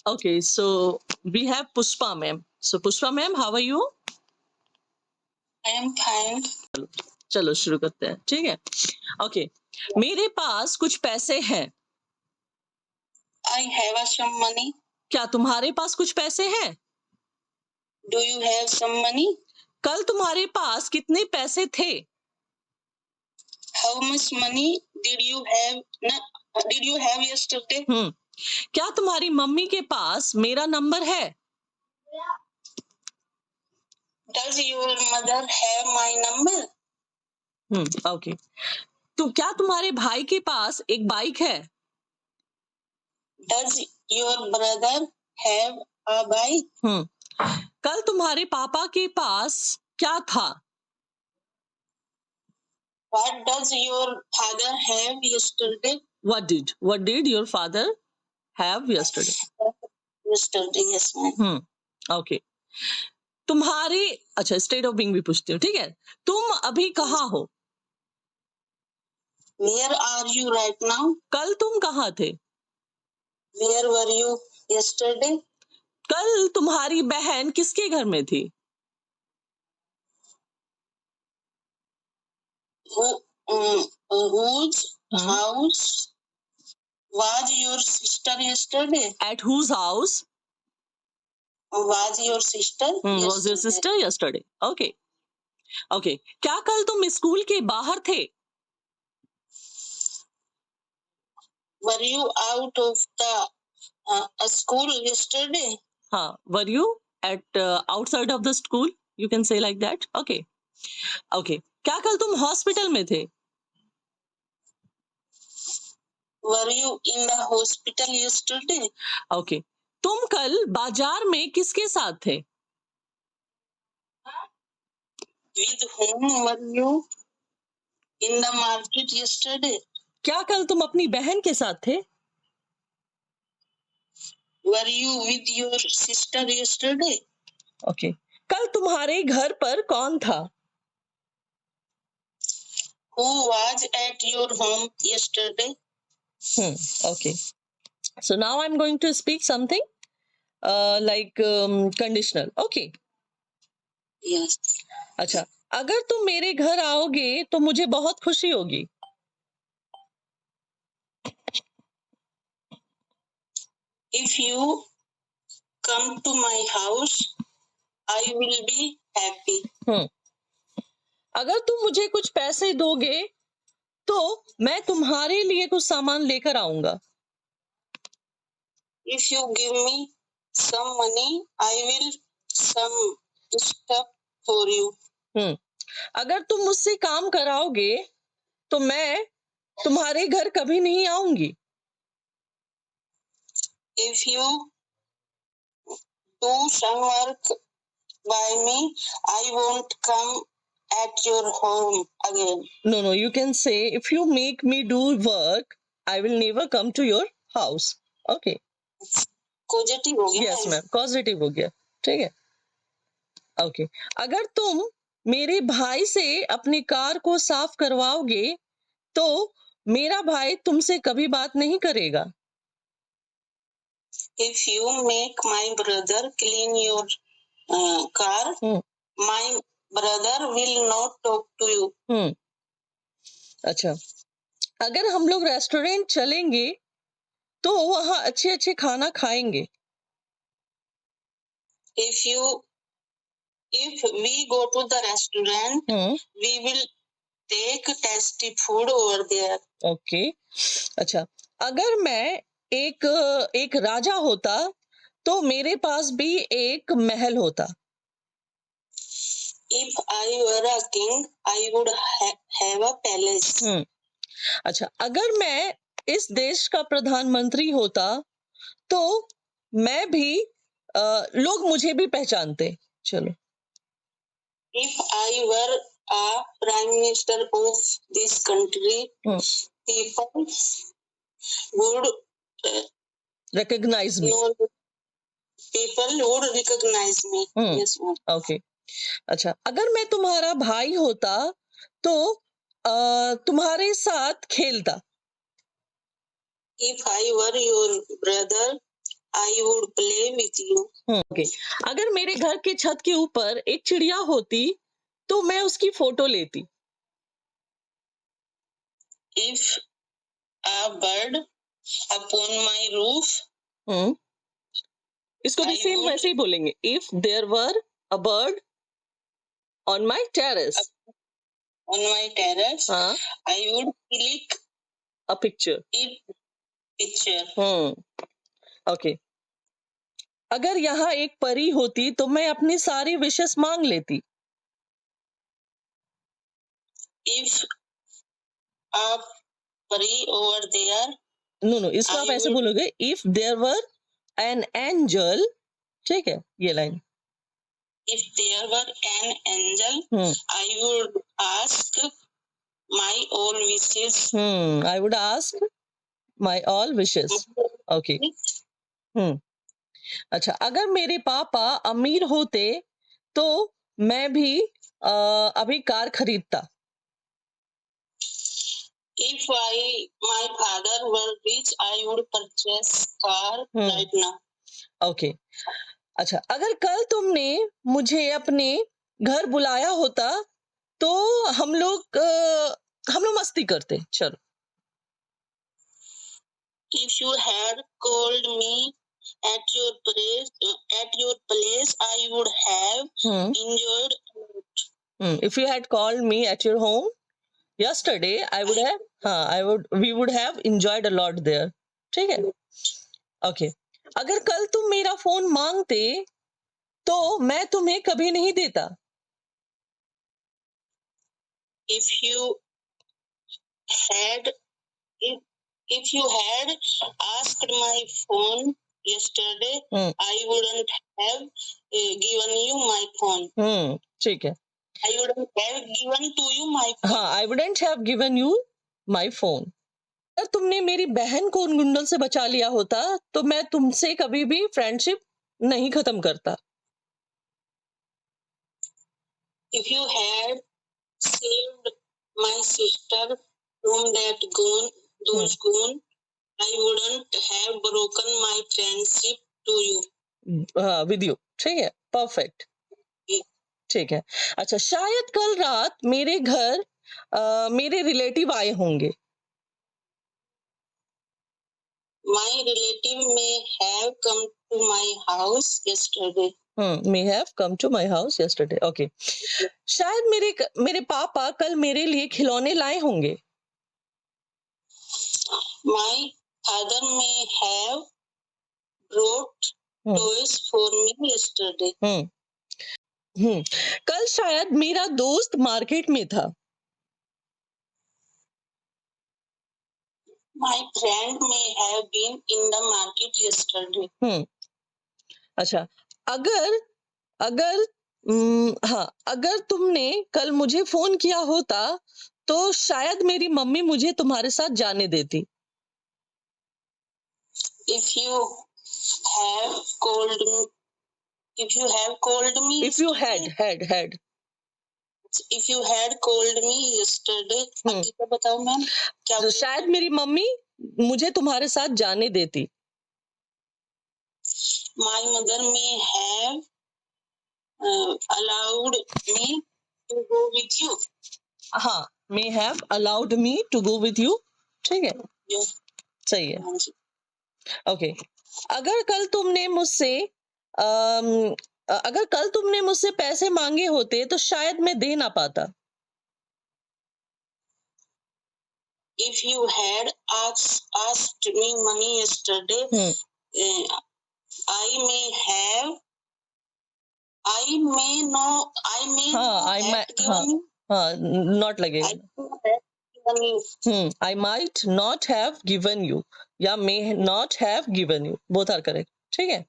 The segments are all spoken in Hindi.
Okay, so we have Pushpa ma'am. So Pushpa ma'am, how are you? I am fine. चलो शुरू करते हैं, ठीक है? ओके, मेरे पास कुछ पैसे हैं। I have some money. क्या तुम्हारे पास कुछ पैसे हैं? Do you have some money? कल तुम्हारे पास कितने पैसे थे? How much money did you have yesterday? क्या तुम्हारी मम्मी के पास मेरा नंबर है? Does your mother have my number? Okay, तो क्या तुम्हारे भाई के पास एक बाइक है? Does your brother have a bike? कल तुम्हारे पापा के पास क्या था? What does your father have yesterday? What did your father have yesterday? Yesterday, yes ma'am. Okay, तुम्हारे अच्छा स्टेट ऑफ बीइंग भी पूछती हूँ, ठीक है? तुम अभी कहाँ हो? Where are you right now? कल तुम कहाँ थे? Where were you yesterday? कल तुम्हारी बहन किसके घर में थी? Whose house was your sister yesterday? At whose house Was your sister was your yesterday? sister yesterday? Okay. Okay. क्या कल तुम स्कूल के बाहर थे? Were you out of the school yesterday? हाँ, were you at outside of the school? You can say like that. Okay. Okay. क्या कल तुम हॉस्पिटल में थे? Were you in the hospital yesterday? Okay. तुम कल बाजार में किसके साथ थे? With whom were you in the market yesterday? क्या कल तुम अपनी बहन के साथ थे? Were you with your sister yesterday? Okay. कल तुम्हारे घर पर कौन था? Who was at your home yesterday? Okay. So now I'm going to speak something like conditional. Okay. Yes. अच्छा, अगर तुम मेरे घर आओगे तो मुझे बहुत खुशी होगी। If you come to my house, I will be happy. अगर तुम मुझे कुछ पैसे दोगे तो मैं तुम्हारे लिए कुछ सामान लेकर आऊंगा। If you give me some money, I will some stuff for you. अगर तुम मुझसे काम कराओगे तो मैं तुम्हारे घर कभी नहीं आऊंगी। If you do some work by me, I won't come at your home again. No, you can say if you make me do work, I will never come to your house. Okay. Causative हो गया। Yes ma'am, causative हो गया, ठीक है। Okay. अगर तुम मेरे भाई से अपनी कार को साफ करवाओगे तो मेरा भाई तुमसे कभी बात नहीं करेगा। If you make my brother clean your car, my brother will not talk to you. अच्छा, अगर हम लोग रेस्टोरेंट चलेंगे तो वहां अच्छे अच्छे खाना खाएंगे। If we go to the restaurant, we will take tasty food over there. Okay. अच्छा, अगर मैं एक राजा होता तो मेरे पास भी एक महल होता। If I were a king, I would have a palace. अच्छा, अगर मैं इस देश का प्रधानमंत्री होता तो मैं भी लोग मुझे भी पहचानते। चलो। If I were a prime minister of this country, people would recognize me. No, people would recognize me. Yes, ma'am. Okay. अच्छा, अगर मैं तुम्हारा भाई होता तो तुम्हारे साथ खेलता। If I were your brother, I would play with you. Okay. अगर मेरे घर के छत के ऊपर एक चिड़िया होती तो मैं उसकी फोटो लेती। If a bird upon my roof, हम्म इसको भी I सेम would वैसे ही बोलेंगे। If there were a bird on my terrace, on my terrace, हाँ, I would click a picture. it picture. Okay. अगर यहाँ एक परी होती तो मैं अपनी सारी विशेस मांग लेती। If a peri over there, no इसको I आप ऐसे would. बोलोगे, if there were an angel, ठीक है ये line. If there were an angel, I would ask my all wishes. I would ask my all wishes. Okay. अच्छा, अगर मेरे पापा अमीर होते तो मैं भी अभी कार खरीदता। If my father were rich, I would purchase car right now. Okay. अच्छा, अगर कल तुमने मुझे अपने घर बुलाया होता तो हम लोग मस्ती करते। चलो। If you had called me at your place, I would have enjoyed it. If you had called me at your home yesterday, we would have enjoyed a lot there. ठीक है। ओके। अगर कल तुम मेरा फोन मांगते तो मैं तुम्हें कभी नहीं देता। If you had if you had asked my phone yesterday, I wouldn't have given you my phone. ठीक है। I wouldn't have given to you my phone. हाँ, I wouldn't have given you my phone. अगर तुमने मेरी बहन को उन गुंडल से बचा लिया होता तो मैं तुमसे कभी भी फ्रेंडशिप नहीं खत्म करता। If you had saved my sister from those goon, I wouldn't have broken my friendship to you. With you. ठीक है, परफेक्ट। ठीक है। अच्छा, शायद कल रात मेरे घर मेरे रिलेटिव आए होंगे। My relative may have come to my house yesterday. may have come to my house yesterday. Okay. शायद मेरे पापा कल मेरे लिए खिलौने लाए होंगे। My father may have brought toys for me yesterday. कल शायद मेरा दोस्त मार्केट में था। My friend may have been in the market yesterday. अच्छा, अगर तुमने कल मुझे फोन किया होता तो शायद मेरी मम्मी मुझे तुम्हारे साथ जाने देती। If you have called me If you had called me yesterday, आगे का बताओ मैम क्या तो शायद मेरी मम्मी मुझे तुम्हारे साथ जाने देती। My mother may have allowed me to go with you. हाँ, may have allowed me to go with you। ठीक है, सही है। ओके। अगर कल तुमने मुझसे पैसे मांगे होते तो शायद मैं दे ना पाता। If you had asked me money yesterday, I not लगेगा। I might not have given you या may not have given you, both are correct। ठीक है।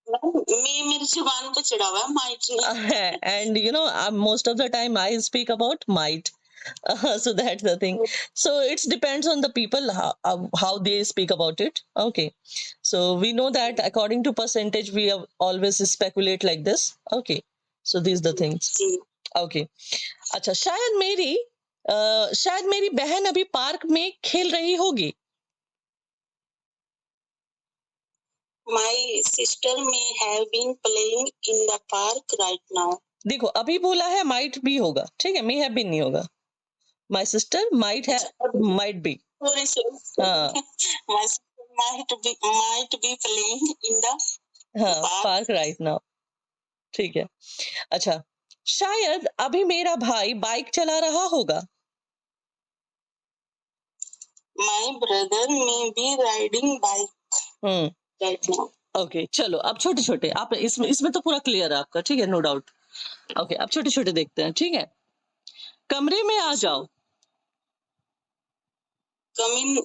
मेरी जुबान पे चढ़ा हुआ है might नहीं। And you know, most of the time I speak about might। So that's the thing। So it depends on the people how they speak about it। Okay, so we know that according to percentage we always speculate like this। Okay, so these the things। Okay, अच्छा, शायद मेरी बहन अभी पार्क में खेल रही होगी। My sister may have been playing in the park right now. देखो अभी बोला है माइट बी होगा, ठीक है, मे हैव बीन नहीं होगा. माय सिस्टर माइट है, माइट बी. Sorry. हाँ My sister might be playing in the हाँ, park. Park right now. ठीक है. अच्छा, शायद अभी मेरा भाई बाइक चला रहा होगा. My brother may be riding bike right now. Okay चलो अब छोटे छोटे, आप इसमें तो पूरा क्लियर है आपका, ठीक है, नो डाउट. ओके अब छोटे छोटे देखते हैं, ठीक है. कमरे में आ जाओ. Come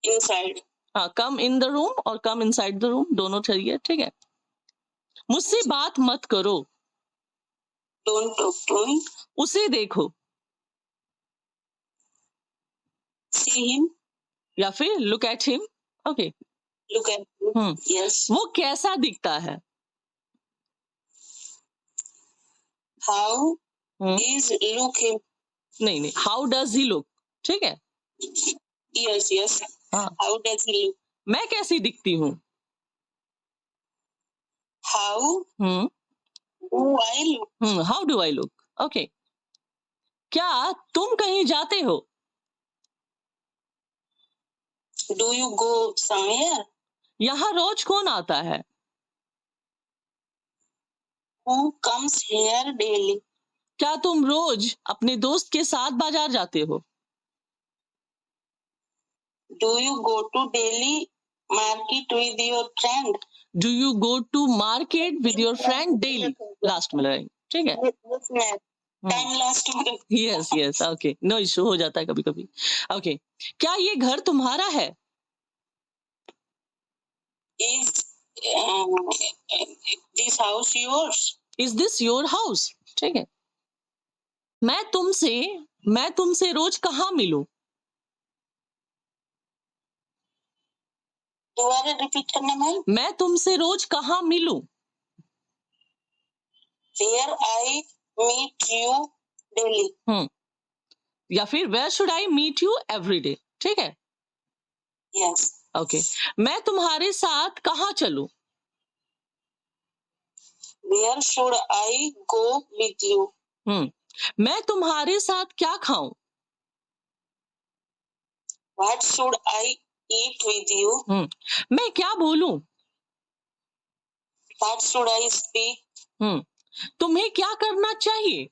inside. हाँ, कम इन द रूम और कम इनसाइड द रूम दोनों चाहिए, ठीक है. मुझसे बात मत करो. Don't talk to me. उसे देखो. See him. या फिर look at him. Okay. Look at him. Yes. वो कैसा दिखता है. How is look him? नहीं, हाउ डज ही लुक, ठीक है. Yes. हाँ. How does he look? मैं कैसी दिखती हूँ. How do I look? How do I look. Okay. क्या तुम कहीं जाते हो. Do you go somewhere? यहाँ रोज कौन आता है. Who comes here daily? क्या तुम रोज अपने दोस्त के साथ बाजार जाते हो. Do you go to daily market with your friend? Do you go to market with your friend daily. Last में लगाएंगे, ठीक है. Yes, ma'am. Time last में. यस ओके, नो इशू, हो जाता है कभी कभी. ओके. क्या ये घर तुम्हारा है. Is this house yours? Is this your house. ठीक है. मैं तुमसे रोज कहाँ मिलूं. दोबारा रिपीट करना मैम. मैं तुमसे रोज कहाँ मिलूं. Where I meet you daily. या फिर where should I meet you every day. ठीक है. Yes. ओके. मैं तुम्हारे साथ कहाँ चलूं. Where should I go with you? मैं तुम्हारे साथ क्या खाऊं. What should I eat with you? मैं क्या बोलूं. What should I speak? तुम्हें क्या करना चाहिए.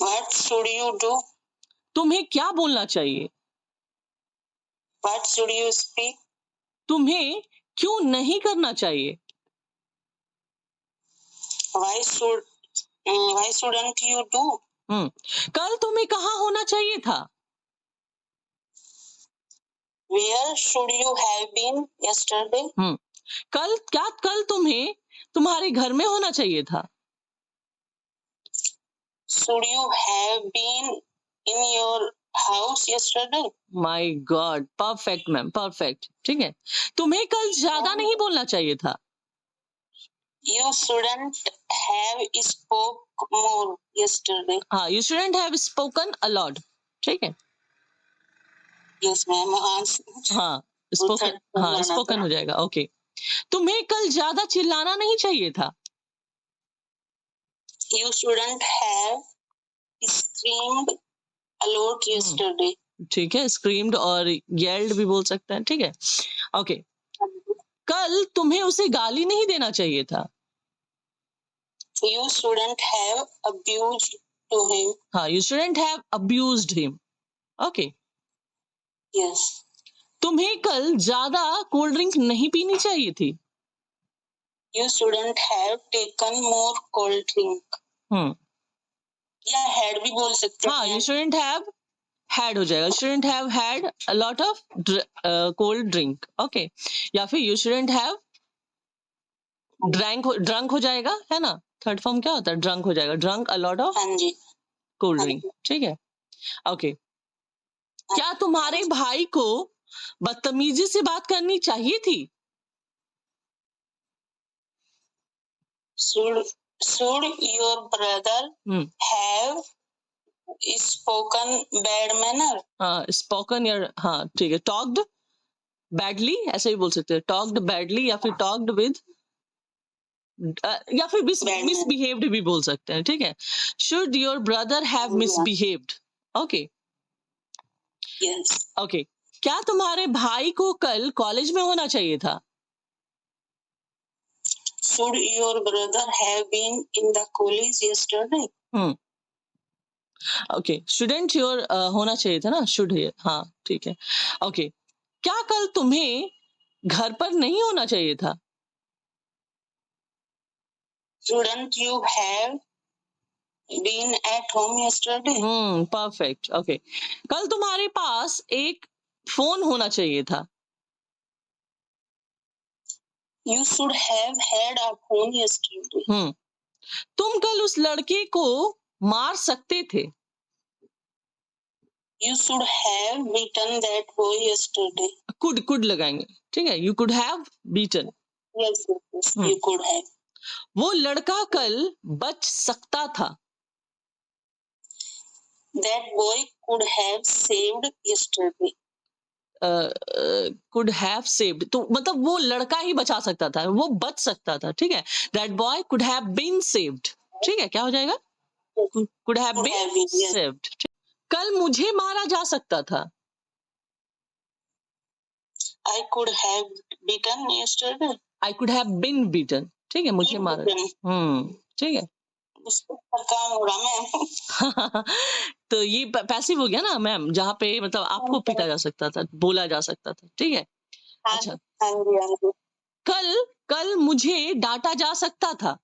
What should you do? तुम्हें क्या बोलना चाहिए. What should you speak? तुम्हें क्यों नहीं करना चाहिए. Why shouldn't you do? कल तुम्हें कहाँ होना चाहिए था. Where should you have been yesterday? कल तुम्हें तुम्हारे घर में होना चाहिए था. Should you have been in your house yesterday? My God, perfect ma'am, perfect. ठीक है. तुम्हें कल ज्यादा नहीं बोलना चाहिए था. You shouldn't have spoke more yesterday. हाँ, you shouldn't have spoken a lot. ठीक है. Yes ma'am. हाँ, स्पोकन हो जाएगा. ओके. तुम्हें कल ज्यादा चिल्लाना नहीं चाहिए था. You shouldn't have screamed a lot yesterday. ठीक है. स्क्रीम्ड और येल्ड भी बोल सकते हैं. ठीक है. ओके. कल तुम्हें उसे गाली नहीं देना चाहिए था. You shouldn't have abused to him. हाँ, you shouldn't have abused him. Okay. Yes. तुम्हें कल ज्यादा कोल्ड ड्रिंक नहीं पीनी चाहिए थी. You shouldn't have taken more cold drink. या had भी बोल सकते हैं. हाँ, you shouldn't have had हो जाएगा. shouldn't have had a lot of cold drink. Okay. या फिर you shouldn't have drunk हो जाएगा, है ना. थर्ड फॉर्म क्या होता है. ड्रंक हो जाएगा. Drunk a lot of cold drink. ठीक है. ओके. क्या तुम्हारे भाई को बदतमीजी से बात करनी चाहिए थी. Should your brother have spoken bad manner? Spoken या हाँ ठीक है. टॉक्ड बैडली ऐसे भी बोल सकते हैं, टॉक्ड बैडली या फिर टॉक्ड विद, या फिर Bad मिसबिहेव्ड भी बोल सकते हैं, ठीक है। Should your brother have Yeah. Misbehaved, okay Yes. Okay. क्या तुम्हारे भाई को कल कॉलेज में होना चाहिए था? Should your brother have been in the college yesterday? Okay, shouldn't your होना चाहिए था ना, शुड है, हाँ ठीक है। ओके, क्या कल तुम्हें घर पर नहीं होना चाहिए था? Shouldn't you have been at home yesterday? Perfect, okay. कल तुम्हारे पास एक फोन होना चाहिए था। You should have had a phone yesterday. तुम कल उस लड़के को मार सकते थे। You should have beaten that boy yesterday. Could लगाएंगे, ठीक है। You could have beaten. Yes, yes, yes. You could have. वो लड़का कल बच सकता था। That boy could have saved yesterday. Could have saved, तो मतलब वो लड़का ही बचा सकता था, वो बच सकता था, ठीक है। That boy could have been saved, ठीक है। क्या हो जाएगा? Could have Could have been been, yes. Saved. कल मुझे मारा जा सकता था। I could have beaten yesterday. I could have been beaten, ठीक है, मुझे मारा, ठीक है। उसको काम हो रहा मैम। तो ये पैसिव हो गया ना मैम, जहाँ पे मतलब आपको पीटा जा सकता था, बोला जा सकता था, ठीक है। अच्छा, हाँ जी, हाँ जी। कल कल मुझे डांटा जा सकता था।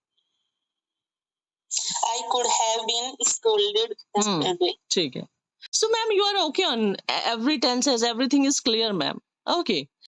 I could have been scolded yesterday. ठीक है। So ma'am, you are okay on every tenses, everything is clear ma'am. Okay.